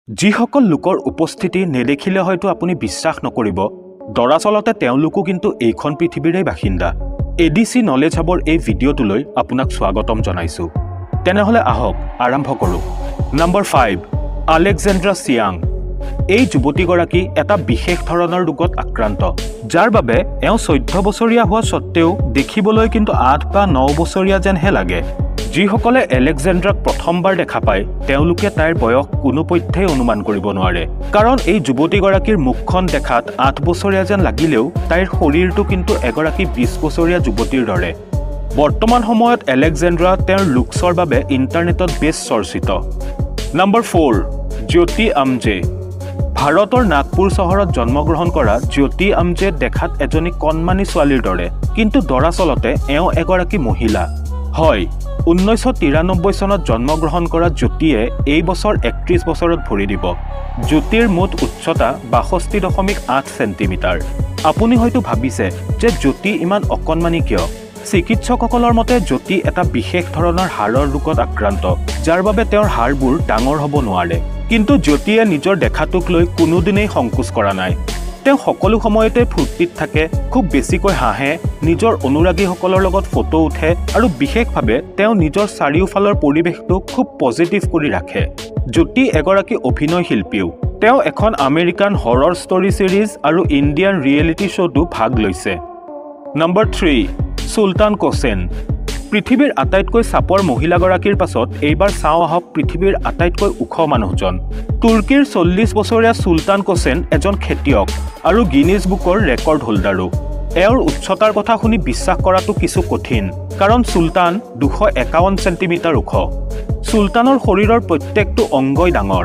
যিসকল লোকৰ উপস্থিতি নেদেখিলে হয়তো আপুনি বিশ্বাস নকৰিব দৰাচলতে তেওঁলোকো কিন্তু এইখন পৃথিৱীৰে বাসিন্দা এডিসি নলেজ হাবৰ এই ভিডিঅ'টোলৈ আপোনাক স্বাগতম জনাইছো তেনেহলে আহক আৰম্ভ কৰো নম্বৰ 5 আলেকজেন্দ্ৰা চিয়াং এই যুৱতীগৰাকী এটা বিশেষ ধৰণৰ ৰোগত আক্ৰান্ত যাৰ বাবে এওঁ 14 বছৰীয়া হোৱা সত্ত্বেও দেখিবলৈ কিন্তু 8 বা 9 বছৰীয়া যেনহে লাগে যিসকলে আলেকজেন্দ্ৰাক প্ৰথমবাৰ দেখা পায় তেওঁলোকে তাইৰ বয়স কোনোপধ্যেই অনুমান কৰিব নোৱাৰে কাৰণ এই যুৱতীগৰাকীৰ মুখখন দেখাত 8 বছৰীয়া যেন লাগিলেও তাইৰ শৰীৰটো কিন্তু এগৰাকী 20 বছৰীয়া যুৱতীৰ দৰে বৰ্তমান সময়ত আলেকজেন্দ্ৰা তেওঁৰ লুকছৰ বাবে ইন্টাৰনেটত বেছ চৰ্চিত নম্বৰ 4 জ্যোতি আমজে ভাৰতৰ নাগপুৰ চহৰত জন্মগ্ৰহণ কৰা জ্যোতি আমজে দেখাত এজনী কণমানি ছোৱালীৰ দৰে কিন্তু দৰাচলতে এওঁ এগৰাকী মহিলা হয় 1993 চনত জন্মগ্ৰহণ কৰা জ্যোতিয়ে এই বছৰ 31 বছৰত ভৰি দিব জ্যোতিৰ মুঠ উচ্চতা 62.8 সেন্টিমিটাৰ আপুনি হয়তো ভাবিছে যে জ্যোতি ইমান অকণমানি কিয় চিকিৎসকসকলৰ মতে জ্যোতি এটা বিশেষ ধৰণৰ হাড়ৰ ৰোগত আক্ৰান্ত যাৰ বাবে তেওঁৰ হাড়বোৰ ডাঙৰ হ'ব নোৱাৰে কিন্তু জ্যোতিয়ে নিজৰ দেখাটোক লৈ কোনোদিনেই সংকোচ কৰা নাই তেওঁ সকলো সময়তে ফুৰ্তিত থাকে খুব বেছিকৈ হাঁহে নিজৰ অনুৰাগীসকলৰ লগত ফটো উঠে আৰু বিশেষভাৱে তেওঁ নিজৰ চাৰিওফালৰ পৰিৱেশটো খুব পজিটিভ কৰি ৰাখে জ্যোতি এগৰাকী অভিনয় শিল্পীও তেওঁ এখন আমেৰিকান হৰৰ ষ্টৰী সিৰিজ আৰু ইণ্ডিয়ান ৰিয়েলিটি শ্ব'তো ভাগ লৈছে নম্বৰ 3 সুলতান কোচেন পৃথিৱীৰ আটাইতকৈ চাপৰ মহিলাগৰাকীৰ পাছত এইবাৰ চাওঁ আহক পৃথিৱীৰ আটাইতকৈ ওখ মানুহজন তুৰ্কীৰ 40 বছৰীয়া সুলতান কোচেন এজন খেতিয়ক আৰু গিনিজ বুকৰ ৰেকৰ্ড হোল্ডাৰো এওঁৰ উচ্চতাৰ কথা শুনি বিশ্বাস কৰাটো কিছু কঠিন কাৰণ সুলতান 251 সেন্টিমিটাৰ ওখ সুলতানৰ শৰীৰৰ প্ৰত্যেকটো অংগই ডাঙৰ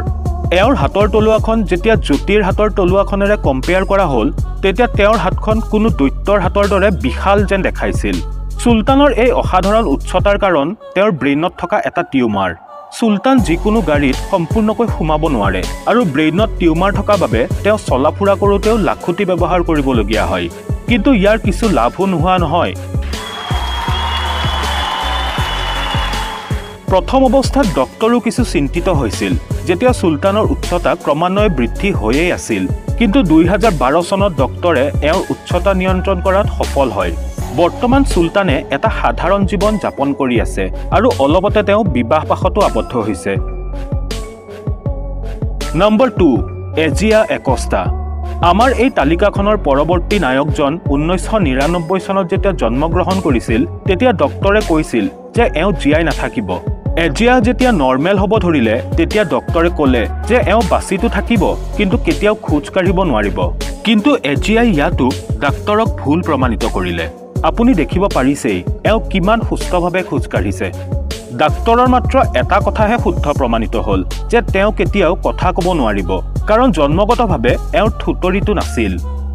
এওঁৰ হাতৰ তলুৱাখন যেতিয়া জ্যোতিৰ হাতৰ তলুৱাখনেৰে কম্পেয়াৰ কৰা হ'ল তেতিয়া তেওঁৰ হাতখন কোনো দৈত্যৰ হাতৰ দৰে বিশাল যেন দেখাইছিল সুলতানৰ এই অসাধাৰণ উচ্চতাৰ কাৰণ তেওঁৰ ব্ৰেইনত থকা এটা টিউমাৰ সুলতান যিকোনো গাড়ীত সম্পূৰ্ণকৈ সোমাব নোৱাৰে আৰু ব্ৰেইনত টিউমাৰ থকা বাবে তেওঁ চলাফুৰা কৰোঁতেও লাখুটি ব্যৱহাৰ কৰিবলগীয়া হয় কিন্তু ইয়াৰ কিছু লাভো নোহোৱা নহয় প্ৰথম অৱস্থাত ডক্টৰো কিছু চিন্তিত হৈছিল যেতিয়া সুলতানৰ উচ্চতা ক্ৰমান্বয়ে বৃদ্ধি হৈয়ে আছিল কিন্তু 2012 চনত ডক্টৰে এওঁৰ উচ্চতা নিয়ন্ত্ৰণ কৰাত সফল হয় বৰ্তমান সুলতানে এটা সাধাৰণ জীৱন যাপন কৰি আছে আৰু অলপতে তেওঁ বিবাহ পাশতো আবদ্ধ হৈছে নম্বৰ 2 এজিয়া একস্তা আমাৰ এই তালিকাখনৰ পৰৱৰ্তী নায়কজন 1999 চনত যেতিয়া জন্মগ্ৰহণ কৰিছিল তেতিয়া ডক্টৰে কৈছিল যে এওঁ জীয়াই নাথাকিব এজিয়া যেতিয়া নৰ্মেল হ'ব ধৰিলে তেতিয়া ডক্টৰে ক'লে যে এওঁ বাচিটো থাকিব কিন্তু কেতিয়াও খোজ কাঢ়িব নোৱাৰিব কিন্তু এজিয়াই ইয়াতো ডাক্তৰক ভুল প্ৰমাণিত কৰিলে আপুনি দেখিব পাৰিছেই এওঁ কিমান সুস্থভাৱে খোজ কাঢ়িছে ডাক্তৰৰ মাত্ৰ এটা কথাহে শুদ্ধ প্ৰমাণিত হ'ল যে তেওঁ কেতিয়াও কথা ক'ব নোৱাৰিব কাৰণ জন্মগতভাৱে এওঁৰ থুতৰিটো নাছিল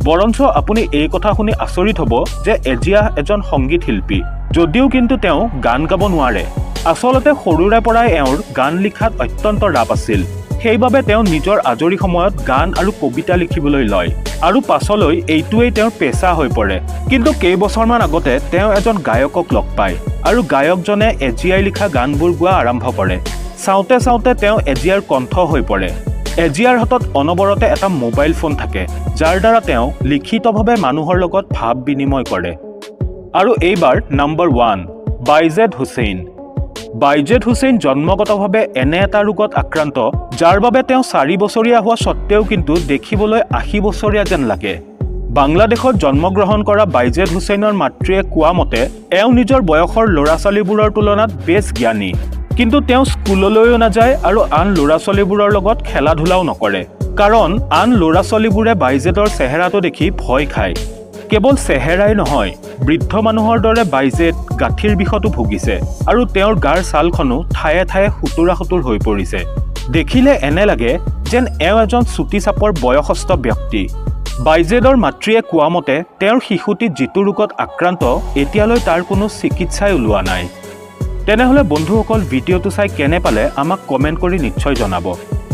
বৰঞ্চ আপুনি এই কথা শুনি আচৰিত হ'ব যে এজিয়া এজন সংগীত শিল্পী যদিও কিন্তু তেওঁ গান গাব নোৱাৰে আচলতে সৰুৰে পৰাই এওঁৰ গান লিখাত অত্যন্ত ৰাপ আছিল সেইবাবে তেওঁ নিজৰ আজৰি সময়ত গান আৰু কবিতা লিখিবলৈ লয় আৰু পাছলৈ এইটোৱেই তেওঁৰ পেছা হৈ পৰে কিন্তু কেইবছৰমান আগতে তেওঁ এজন গায়কক লগ পায় আৰু গায়কজনে এজিয়াই লিখা গানবোৰ গোৱা আৰম্ভ কৰে চাওঁতে চাওঁতে তেওঁ এজিয়াৰ কণ্ঠ হৈ পৰে এজিয়াৰ হাতত অনবৰতে এটা মোবাইল ফোন থাকে যাৰ দ্বাৰা তেওঁ লিখিতভাৱে মানুহৰ লগত ভাৱ বিনিময় কৰে আৰু এইবাৰ নম্বৰ 1 বাইজেদ হুছেইন জন্মগতভাৱে এনে এটা ৰোগত আক্ৰান্ত যাৰ বাবে তেওঁ 4 বছৰীয়া হোৱা সত্ত্বেও কিন্তু দেখিবলৈ 80 বছৰীয়া যেন লাগে বাংলাদেশত জন্মগ্ৰহণ কৰা বাইজেদ হুছেইনৰ মাতৃয়ে কোৱা মতে এওঁ নিজৰ বয়সৰ ল'ৰা-ছোৱালীবোৰৰ তুলনাত বেছ জ্ঞানী কিন্তু তেওঁ স্কুললৈও নাযায় আৰু আন ল'ৰা-ছোৱালীবোৰৰ লগত খেলা-ধূলাও নকৰে কাৰণ আন ল'ৰা-ছোৱালীবোৰে বাইজেদৰ চেহেৰাটো দেখি ভয় খায় কেৱল চেহেৰাই নহয় বৃদ্ধ মানুহৰ দৰে বাইজেদ গাঁঠিৰ বিষতো ভুগিছে আৰু তেওঁৰ গাৰ ছালখনো ঠায়ে ঠায়ে সুতুৰা হৈ পৰিছে দেখিলে এনে লাগে যেন এওঁ এজন চুটি চাপৰ বয়সস্থ ব্যক্তি বাইজেদৰ মাতৃয়ে কোৱা মতে তেওঁৰ শিশুটি যিটো ৰোগত আক্ৰান্ত এতিয়ালৈ তাৰ কোনো চিকিৎসাই ওলোৱা নাই তেনেহ'লে বন্ধুসকল ভিডিঅ'টো চাই কেনে পালে আমাক কমেণ্ট কৰি নিশ্চয় জনাব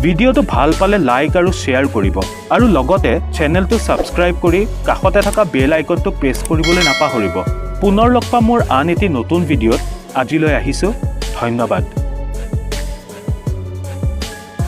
ভিডিঅ'টো ভাল পালে লাইক আৰু শ্বেয়াৰ কৰিব আৰু লগতে চেনেলটো ছাবস্ক্ৰাইব কৰি কাষতে থকা বেল আইকনটো প্ৰেছ কৰিবলৈ নাপাহৰিব পুনৰ লগ পাম মোৰ আন এটি নতুন ভিডিঅ'ত আজিলৈ আহিছোঁ ধন্যবাদ